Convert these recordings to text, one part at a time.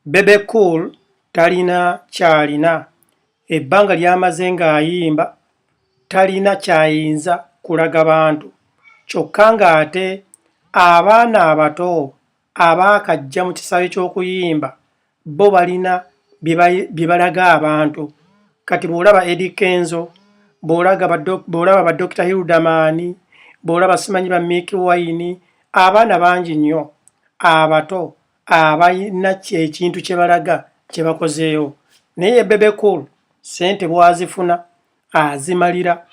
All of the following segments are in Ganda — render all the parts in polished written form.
Bebe Cool talina kyalina. Ebbanga lyamaze ng'ayimba talina kyayinza kulaga bantu. Kyokka ng'ate abaana abato abaakajja mu kisaawe ky'okuyimba bo balina bye balaga abantu. Kati bw'olaba Eddie Kenzo, bw'olaba ba Dr. Hilda Maani, bw'olaba simanyi ba Mickey Wine, abaana bangi nnyo abato abalina ekintu kye balaga kye bakozeewo. Naye Bebe Cool ssente bw'azifuna azimalira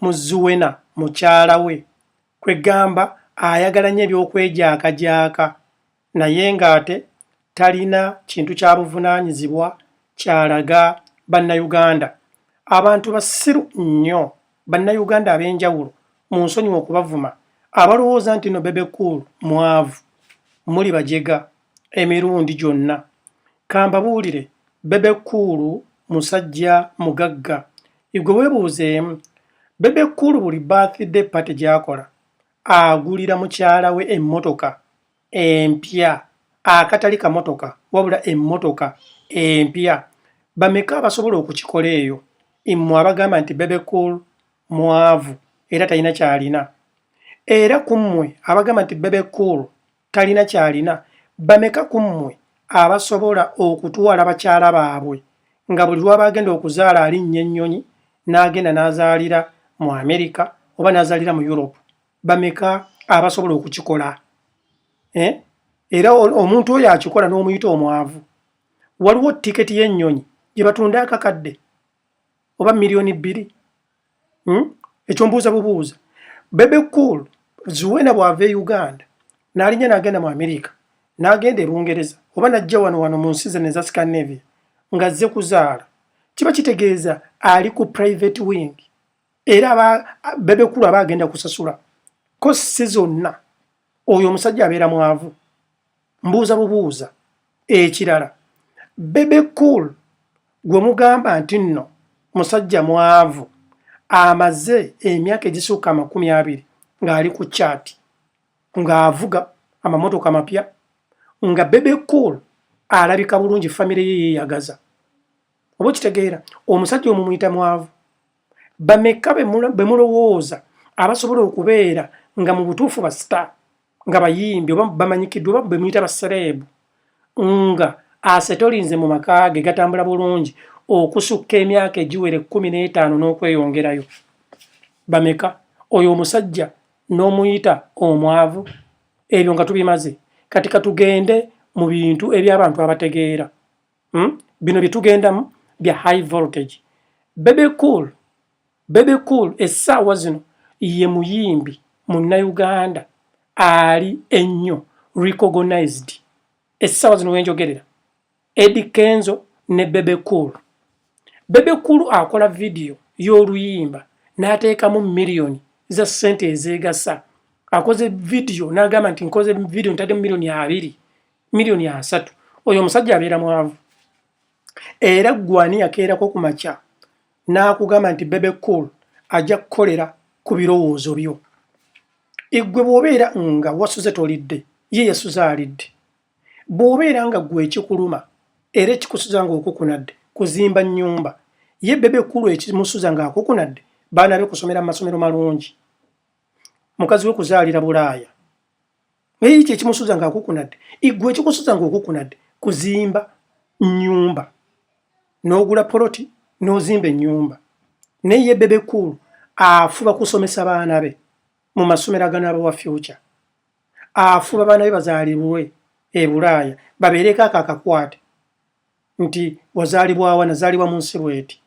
mu Zuwena mukyala we. Kwegamba ayagala nnyo eby'okwejaakajaaka naye ng'ate talina kintu kya buvunaanyizibwa kyalaga bannayuganda. Abantu basiru nnyo bannayuganda ab'enjawulo mu nsonyiwa okubavuma abalowooza nti no Bebe Cool mwavu muli bajega emirundi gyonna. Kambabuulire Bebe Cool musajja mugagga. Igwe weebuuzeemu Bebe Cool buli birthday party gy'akola agulira mukyala we emmotoka empya, akatali kamotoka wabula emmotoka empya. Bameka abasobola okukikola eyo? Mmwe abagamba nti Bebe Cool mwavu era talina kyalina. Era ku mmwe abagamba nti Bebe Cool talina kyalina, bameka ku mmwe abasobola okutwala bakyala baabwe nga buli lwaba agenda okuzaala alinnya ennyonyi n'agenda n'azaalira mu Amerika oba n'azaalira mu Europe? Bameka abasobola okukikola? Era omuntu oyo akikola n'omuyita omwavu. Waliwo tiketi y'ennyonyi gye batunda akakadde oba miliyoni 2. Ekyo mbuuza bubuuza. Bebe Cool Zuwena bw'ava e Uganda n'alinnya n'agenda mu Amerika n'agenda e Lungereza oba n'ajja wano mu nsi zino eza Scandinavia ng'azze kuzaala, kiba kitegeeza ali ku private wing era Bebe Cool aba agenda kusasula ko si zonna. Oyo omusajja abeera mwavu. Mbuuza bubuuza. Ekirala, Bebe Cool gwe mugamba nti nno musajja mwavu amaze emyaka egisukka 20 ng'ali ku chaati ng'avuga amamotoka mapya, nga Bebe Cool alabika bulungi, famire ye yeeyagaza. Oba kitegeera omusajja omumuyita mwavu. Bameka be mulowooza abasobola okubeera nga mu butuufu ba star, nga bayimbi oba bamanyikiddwa oba bemuyita basereebu, nga asetolinze mu maka ge gatambula bulungi okusukka emyaka egiwere 15 n'okweyongerayo? Bameka? Oyo omusajja n'omuyita omwavu? Ebyo nga tubimaze. Kati katugende mu bintu eby'abantu abategeera. Bino bye tugendamu bya high voltage. Bebe Cool essaawa zino ye muyimbi munnayuganda ali ennyo recognized. Essaawa zino wenjogerera Eddie Kenzo ne Bebe Cool. Bebe Cool akola video y'oluyimba n'ateekamu miliyoni za ssente ezeegasa. Akoze video n'agamba nti nkoze video ntaddemu miliyoni 2, miliyoni 3. Oyo omusajja abeera mwavu. Era gwani yakeerako ku makya n'akugamba nti Bebe Cool ajja kukolera ku birowoozo byo. Igwe bw'obeera nga wasuze tolidde, ye yasuze alidde. Bw'obeera nga gwe ekikuluma era ekikusuza ng'okukunadde kuzimba nnyumba, ye Bebe Cool ekimusuza ng'akukunadde baana be kusomera mu masomero malungi, mukazi we kuzaalira Bulaaya. Naye ekyo ekimusuza ng'akukunadde, igwe ekikusuza ng'okukunadde kuzimba nnyumba, n'ogula poloti n'ozimba ennyumba. Naye ye Bebe Cool afuba kusomesa baana be mu masomero agano wa Future. Afuba baana be bazaalibwe e Bulaaya babeereko akakwate nti wazaalibwa wa nazaalibwa mu nsi bweti.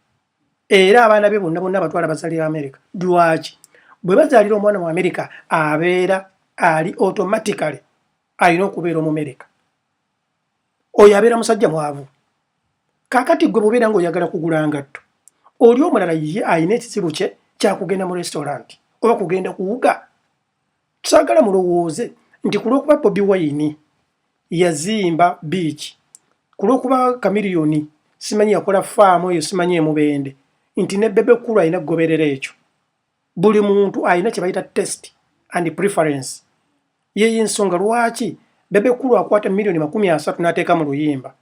Era abaana be bonna batwala bazaalira Amerika. Lwaki? Bwe bazaalira omwana mu Amerika abeera ali automatically alina okubeera Omumerika. Oyo abeera musajja mwavu. Kaakati gwe bw'obeera ng'oyagala kugula ngatto, oli omulala ye alina ekizibu kye kyakugenda mu restaurant oba kugenda kuwuga. Tusaagala mulowooze nti ku lw'okuba Bobi Wine yazimba beach, ku lw'okuba Kamiliyoni simanyi yakola faamu eyo simanyi emubende, nti ne Bebe Cool alina kugoberera ekyo. Buli muntu alina kye bayita test and preference. Ye ensonga lwaki Bebe Cool akwata miliyoni 30 n'ateeka mu luyimba.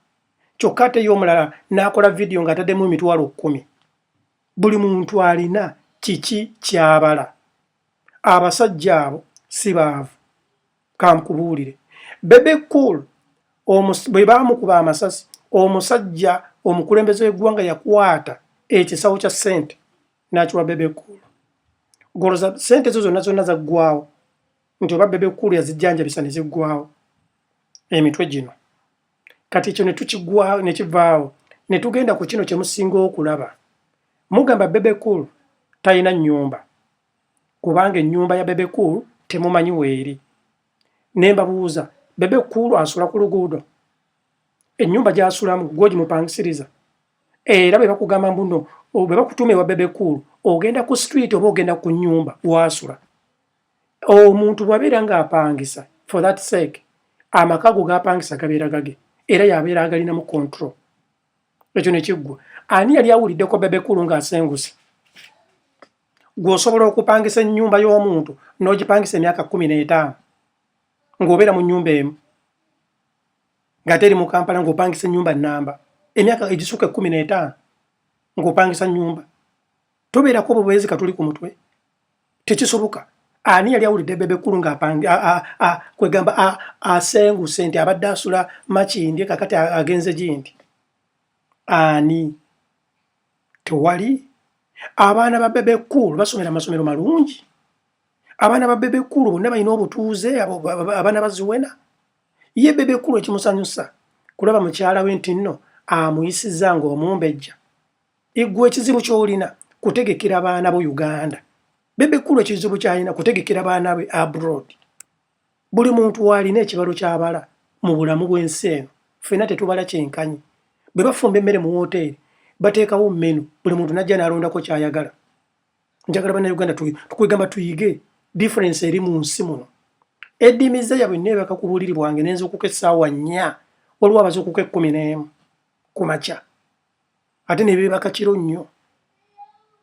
kyokka ate ye omulala n'akola vidiyo ng'ataddemu emitwalo 10. Buli muntu alina kiki kyabala. Abasajja abo si baavu. Kankubuulire. Bebe Cool bwe baamukuba amasasi, omusajja omukulembeze w'eggwanga yakwata ekisawo kya ssente n'akiwa Bebe Cool. Goloza ssente zo zonna zaggwawo nti oba Bebe Cool yazijjanjabisa ne ziggwawo emitwe gino. Kati ekyo ne tukiggwawo ne kivaawo ne tugenda ku kino kye musinga okulaba. Mugamba Bebe Cool talina nnyumba kubanga ennyumba ya Bebe Cool temumanyi weeri. Ne mbabuuza, Bebe Cool asula ku luguudo? Ennyumba gy'asulamu gwogimupangisiriza? Era bwe bakugamba mbuno bwe bakutuuma ewa Bebe Cool ogenda ku street oba ogenda ku nnyumba wasula. Omuntu bw'abeera ng'apangisa, for that sake, amaka go g'apangisa gabeera gage era y'abeera agalinamu control. Ekyo ne kiggwa. Ani yali awuliddeko Bebe Cool ng'asenguse? Gw'osobola okupangisa ennyumba y'omuntu n'ogipangisa emyaka 15 ng'obeera mu nnyumba emu ng'ate eri mu Kampala ng'opangisa ennyumba nnamba emyaka egisukka 15 ng'opangisa nnyumba. Tobeerako obubeezi katuli ku mutwe. Tekisoboka. Ani yali awulidde Bebe Cool kwegamba asenguse nti abadde asula Makindye kakati agenze gindi? Ani? Tewali. Abaana ba Bebe Cool basomera amasomero malungi. Abaana ba Bebe Cool bonna balina obutuuze, abaana baziwena. Ye Bebe Cool ekimusanyusa kulaba mukyala we nti nno amuyisizza ng'omumbejja. Iggwe ekizibu ky'olina kutegekera baana bo Uganda. Bebe Cool ekizibu ky'alina kutegekera baana be abroad. Buli muntu alina ekibalo ky'abala mu bulamu bw'ensi eno. Ffenna tetubala kyenkanyi. Bwe bafumba emmere mu woteeri bateekawo menu, buli muntu najja n'alondako ky'ayagala. Njagala bannayuganda tukwegamba tuyige difference eri mu nsi muno. Eddimiza yabwe neebaka ku buliri bwange nenza okuka essaawa 4 waliwo abaza okuka 11 ku makya. Ate ne beebaka kiro nnyo.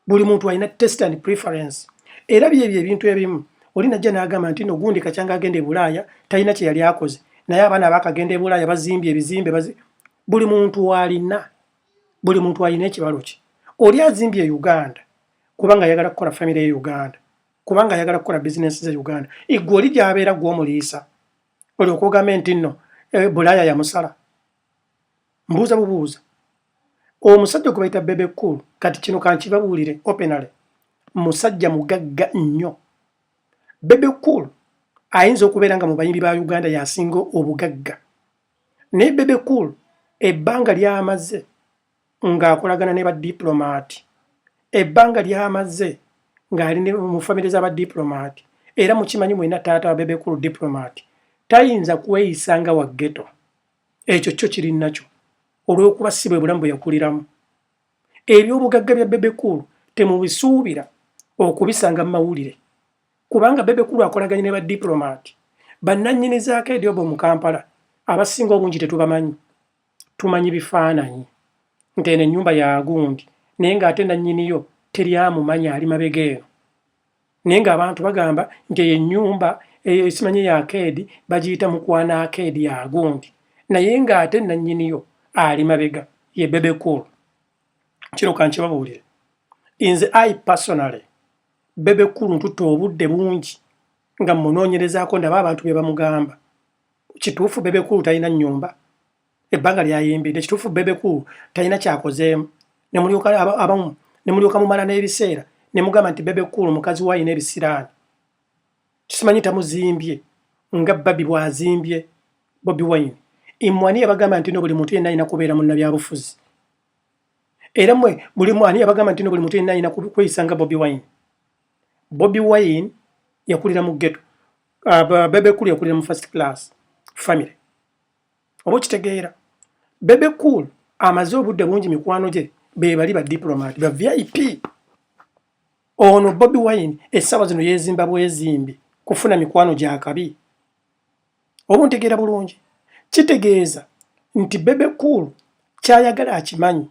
Buli muntu alina taste and preference. Era byebyo ebintu ebimu oli najja n'agamba nti no gundi kacyanga agenda e Bulaaya talina kye yali akoze naye abaana bakagenda e Bulaaya bazimbye ebizimbe buli muntu alina ekibalo kye. Oli azimbye e Uganda kubanga ayagala kukola famire ye Uganda, kubanga ayagala kukola business ze Uganda. Iggwe oli gy'abeera gw'omuliisa oli okugamba nti nno Bulaaya yamusala. Mbuuza bubuuza. Omusajja gwe bayita Bebe Cool kati kino kankibabuulire openale, musajja mugagga nnyo. Bebe Cool ayinza okubeera nga mu bayimbi ba Uganda yasinga obugagga. Naye Bebe Cool ebbanga ly'amaze ng'akolagana ne badiplomaati, ebbanga ly'amaze ng'ali mu famire z'abadiplomaati, era mukimanyi mwenna taata wa Bebe Cool diplomaati, tayinza kweyisa nga wa ghetto. Ekyo kyo kiri nakyo olw'okuba si bwe bulamu bwe yakuliramu. Eby'obugagga bya Bebe Cool temubisuubira okubisanga mu mawulire kubanga Bebe Cool akolaganye ne badiplomaati. Bannannyini z'akeedi obo mu Kampala abasinga obungi tetubamanyi. Tumanyi bifaananyi nti eno ennyumba ya gundi naye ng'ate nannyiniyo teri amumanya ali mabega eno. Naye ng'abantu bagamba nti eyo ennyumba simanyi ya Akeedi bagiyita Mukwana Akeedi ya gundi naye ng'ate nannyiniyo ali mabega ye Bebe Cool. Kino kankibabuulire. Nze I personally Bebe Cool ntutte obudde bungi nga munoonyerezaako ndaba abantu bye bamugamba. Kituufu Bebe Cool talina nnyumba? Ebbanga lyayimbidde. Kituufu Bebe Cool talina kyakozeemu? Ne mulyoka mumala n'ebiseera ne mugamba nti Bebe Cool mukazi we alina ebisiraani. Kisimanyi tamuzimbye nga Babi bw'azimbye Bobi Wine. Imwani yabagamba nti no buli muntu yenna alina kubeera munnabyabufuzi. Era mmwe ani yabagamba nti no buli muntu yenna alina kweyisa nga Bobi Wine. Bobi Wine yakulira mu ghetto. Bebe Cool yakulira mu first class family. Oba okitegeera. Bebe Cool amaze obudde bungi mikwano gye be bali ba diplomat ba VIP. Ono Bobi Wine essaawa zino yeezimba bwezimbi kufuna mikwano gy'akabi. Oba ntegeera bulungi. Kitegeeza nti Bebe Cool kyayagala akimanyi.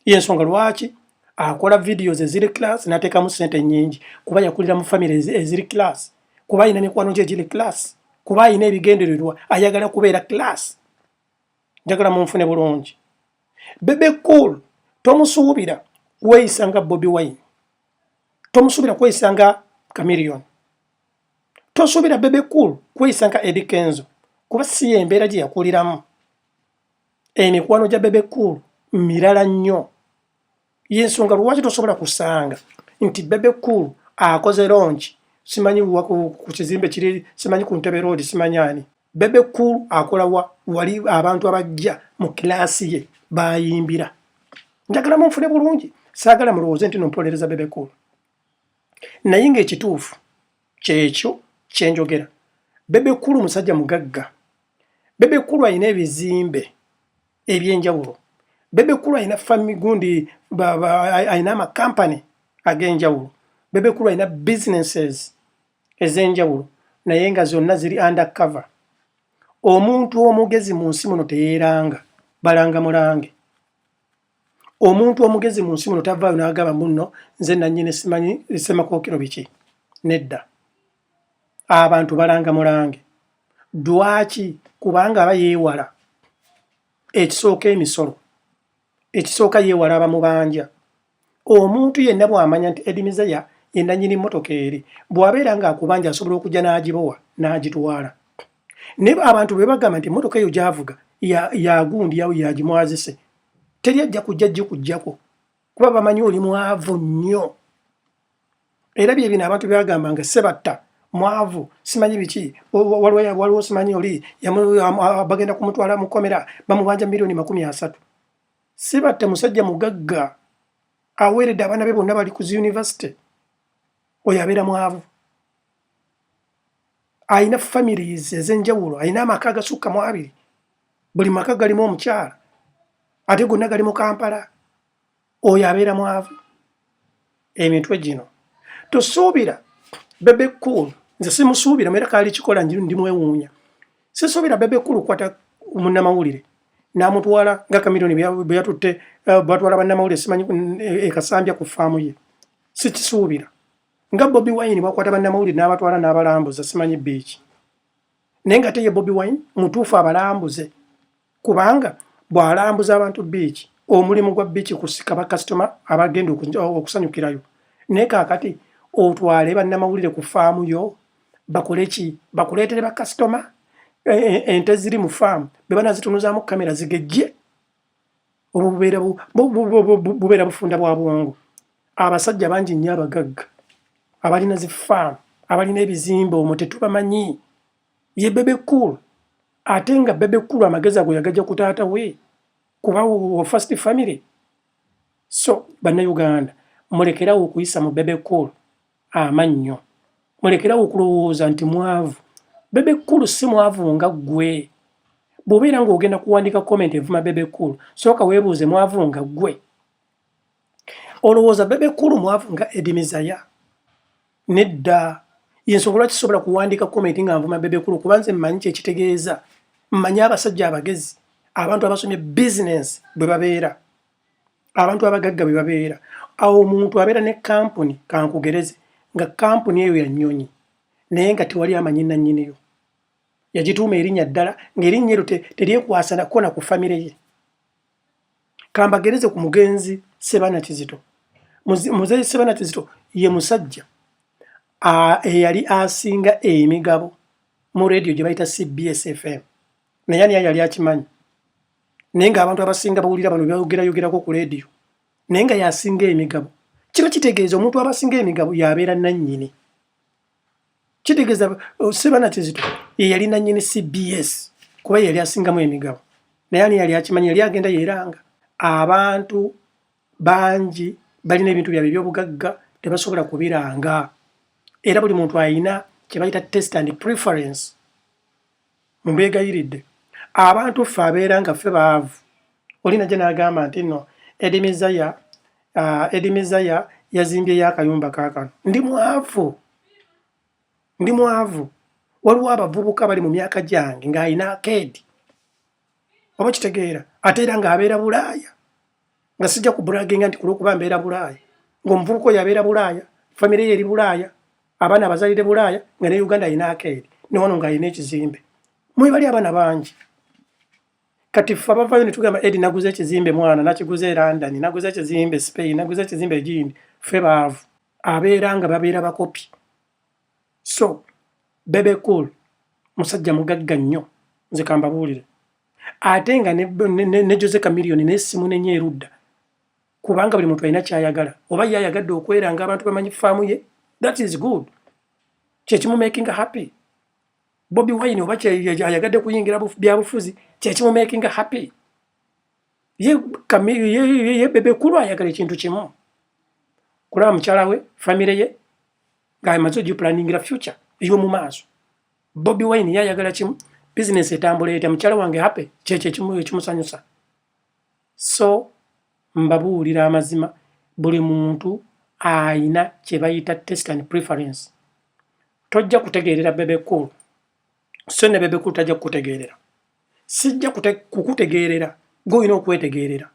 Y'ensonga lwaki akola videos eziri class n'ateekamu ssente nnyingi kuba yakulira mu family eziri class, kuba alina mikwano gye egiri class, kuba alina ebigendererwa ayagala kubeera class. Njagala munfune bulungi. Bebe Cool tomusuubira kweyisa nga Bobi Wine, tomusuubira kweyisa nga Chameleone, tosuubira Bebe Cool kweyisa nga Eddie Kenzo kuba si embeera gye yakuliramu. Emikwano gya Bebe Cool mirala nnyo, y'ensonga lwaki tosobola kusanga nti Bebe Cool akoze launch, simanyi ku kizimbe kiri, simanyi ku Ntebe Road, simanyi ani. Bebe Cool akola wali abantu abajja mu kilaasi ye bayimbira. Njagala munfune bulungi, saagala mulowooze nti nompolereza Bebe Cool. Naye ng'ekituufu kyekyo kyenjogera. Bebe Cool musajja mugagga. Bebe Cool alina ebizimbe ebyenjawulo. Bebe Cool alina family gundi alina amakampani ag'enjawulo. Bebe Cool alina businesses ez'enjawulo naye nga zonna ziri undercover. Omuntu omugezi mu nsi muno teyeeranga, balanga mulange. Omuntu omugezi mu nsi muno tavaayo n'agamba munno nze nannyini simanyi Semakookiro biki. Nedda. Abantu balanga mulange. Dwaki? Kubanga aba yeewala ekisooka emisolo, ekisooka yeewala abamubanja. Omuntu yenna bw'amanya nti Eddie Mizaya ye nannyini mmotoka eri, bw'abeera ng'akubanja asobola okujja n'agibowa n'agitwala. Naye abantu bwe bagamba nti emmotoka eyo gy'avuga yagundi yawe yagimwazise, teri ajja kujja gikuggyako kuba bamanyi oli mwavu nnyo. Era bye bino abantu byagamba nga Sebatta mwavu simanyi biki, waliwo simanyi oli bagenda kumutwala mu kkomera bamubanja milioni 30. Sebatta musajja mugagga aweeredde abaana be bonna bali ku zi university. Oyo abeera mwavu. Ayina families ez'enjawulo, ayina amaka agasukka mu 2. Buli maka galimu omukyala ate gonna gali mu Kampala. Oyo abeera mwavu. Emitwe gino tosuubira Bebe Cool, nze simusuubira era kaali kikola ndi mwewuunya. Sisuubira Bebe Cool kwata munnamawulire n'amutwala nga Chameleone bwe yatutte batwala bannamawulire simanyi ekasambya ku faamu ye. Sikisuubira. Nga Bobi Wine bwakwata bannamawulire n'abatwala n'abalambuza simanyi beach. Naye nga teye Bobi Wine mutuufu abalambuze, kubanga bw'alambuza abantu beach, omulimu gwa beach kusika bakasitoma abagenda okusanyukirayo. Naye kaakati otwale bannamawulire ku faamu yo bakole ki? Bakuleetere bakasitoma ente ziri mu faamu be banazitunuzaamu kamera zigejje. Obwo bubeera bufunda bwa bwongo. Abasajja bangi nnyo abagagga abalina zi faamu, abalina ebizimbe omwo tetubamanyi. Ye Bebe Cool. Ate nga Bebe Cool amagezi ago yagajja ku taata we kuba wa first family. So bannayuganda mulekerawo okuyisa mu Bebe Cool amannyo, mulekerawo okulowooza nti mwavu. Bebe Cool si mwavu nga ggwe. Bw'obeera ng'ogenda kuwandika comment evuma Bebe Cool, sooka weebuuze mwavu nga ggwe. Olowooza Bebe Cool mwavu nga Eddie Mizaya? Nedda. Y'ensonga lwaki sobola kuwandika comment nga nvuma Bebe Cool kuba nze mmanyi kyekitegeeza. Mmanyi abasajja abagezi, abantu abasomye business bwe babeera, abantu abagagga bwe babeera. Awo omuntu abeera ne kampuni kankugereze nga kampuni eyo ya nnyonyi naye nga tewali amanyi nannyiniyo. Yagituuma erinnya ddala ng'erinnya eryo teryekwasa nako na ku famire ye. Kambagereze ku mugenzi Sebana Kizito. Muzeeyi Sebana Kizito ye musajja eyali asinga emigabo mu radio gye bayita CBS FM. Naye ani yali akimanyi? Naye ng'abantu abasinga bawulira bano byogerako ku radio. Naye nga yasinga emigabo. Kino kitegeeza omuntu abasinga emigabo yabeera nannyini. Kitegeeza Sebana Kizito ye yali nannyini CBS kuba yali asingamu emigabo. Naye ani yali akimanyi? Yali agenda yeeranga. Abantu bangi balina ebintu byabwe eby'obugagga tebasobola kubiranga. Era buli muntu ayina kye bayita taste and preference. Mbeegayiridde. Abantu ffe abeera nga ffe baavu. Oli najja n'agamba nti nno Eddie Mizaya yazimbyeyo akayumba kaakano. Ndi mwavu. Ndi mwavu. Waliwo abavubuka bali mu myaka gyange ng'ayina akeedi. Oba kitegeera. Ate era ng'abeera Bulaaya. Nga sijja kubulaginga nti kulwokuba mbeera Bulaaya. Ng'omuvubuka oyo abeera Bulaaya, famire ye eri Bulaaya, abaana abazalire Bulaaya, nga ne Uganda ayina akeedi. Ne wano ng'ayina ekizimbe. Mwebali abaana bangi. kati ffe abavayo ne tugamba Eddie naguze ekizimbe mwana nakiguze London naguze ekizimbe Spain naguze ekizimbe gindi ffe baavu abeera nga babeera bakopi. So Bebe Cool musajja mugagga nnyo nze kambabuulire ate nga ne Jose Chameleone n'essimu nenye erudda kubanga buli muntu alina kyayagala oba ye ayagadde okwera nga abantu bamanyi faamu ye that is good kyekimu making happy. Bobi Wine oba ayagadde kuyingira byabufuzi kyekimu making happy. Ye Bebe Cool ayagala ekintu kimu kulaba mukyala we famire ye ng'amaze ogipulaningira future ey'omu maaso. Bobi Wine yayagala kimu business etambula etya mukyala wange happy kyekyo ekimusanyusa. So mbabuulira amazima buli muntu ayina kye bayita taste and preference. Tojja kutegeerera Bebe Cool so ne Bebe Cool tajja kukutegeerera. Sijja kukutegeerera goyina okwetegeerera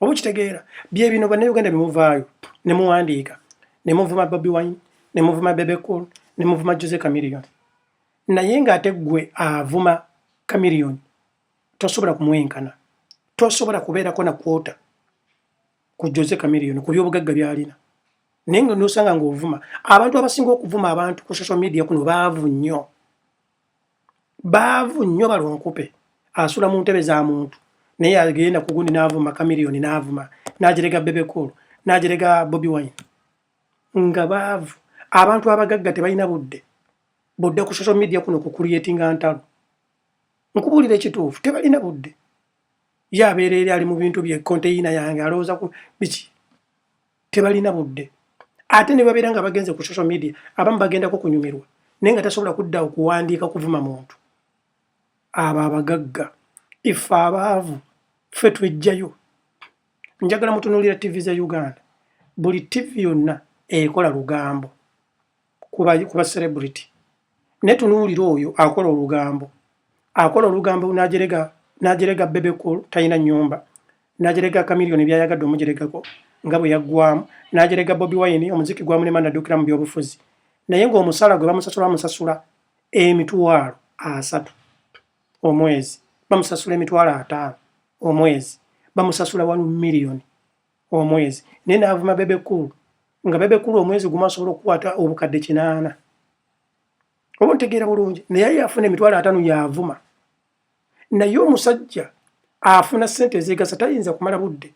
oba kitegeera bye bino bannayuganda bimuvaayo ne muwandiika ne muvuma Bobi Wine ne muvuma Bebe Cool ne muvuma Jose Chameleone naye ng'ate ggwe avuma Chameleone tosobola kumwenkana tosobola kubeerako na kwota ku Jose Chameleone ku by'obugagga by'alina naye nga n'osanga ng'ovuma abantu abasinga okuvuma abantu ku social media kuno baavu nnyo balonkupe asula mu ntebe za muntu naye agenda ku gundi n'avuma Chameleone n'avuma n'agirega Bebe Cool n'agirega Bobi Wine nga baavu abantu abagagga tebalina budde ku social media kuno ku creatinga ntalo nkubuulira ekituufu tebalina budde ye abeera eri ali mu bintu bye konteyina yange alowooza ku biki tebalina budde ate ne babeera nga bagenze ku social media abamu bagendako kunyumirwa naye nga tasobola kudda okuwandiika kuvuma muntu abo abagagga ife abaavu ffe twejjayo. Njagala mutunuulira TV za Uganda buli TV yonna ekola lugambo kuba celebrity ne tunuulira oyo akola olugambo n'agerega Bebe Cool talina nnyumba n'agerega Chameleone byayagadde omugeregako nga bwe yaggwamu n'agerega Bobi Wine omuziki gwamulema naddukira mu byobufuzi naye ng'omusala gwe bamusasula emitwalo 3 omwezi bamusasula emitwalo 5 omwezi bamusasula 1 million omwezi naye n'avuma Bebe Cool nga Bebe Cool omwezi gumu asobola okukwata obukadde 8 oba ntegeera bulungi naye yafuna emitwalo 5 yavuma naye omusajja afuna ssente ezeegasa tayinza kumala budde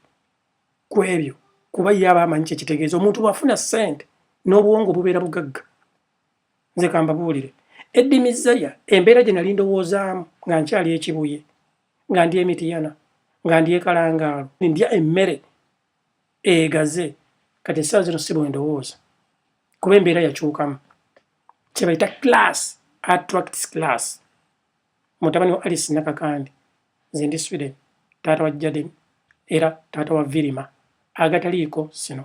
ku ebyo kuba ye aba amanyi kyekitegeeza omuntu bw'afuna ssente n'obuwongo bubeera bugagga. Nze kambabuulire Eddie Mizaya embeera gye nali ndowoozaamu nga nkyali ekibuye nga ndi emitiyana nga ndi ekalangaalo ndya emmere egaze kati essaawa zino si bwe ndowooza kuba embeera yakyukamu kye bayita class attracts class. Mutabani wa Alice Nakakandi nze ndi Sweden taata wa Jaden era taata wa Virima agataliiko sino.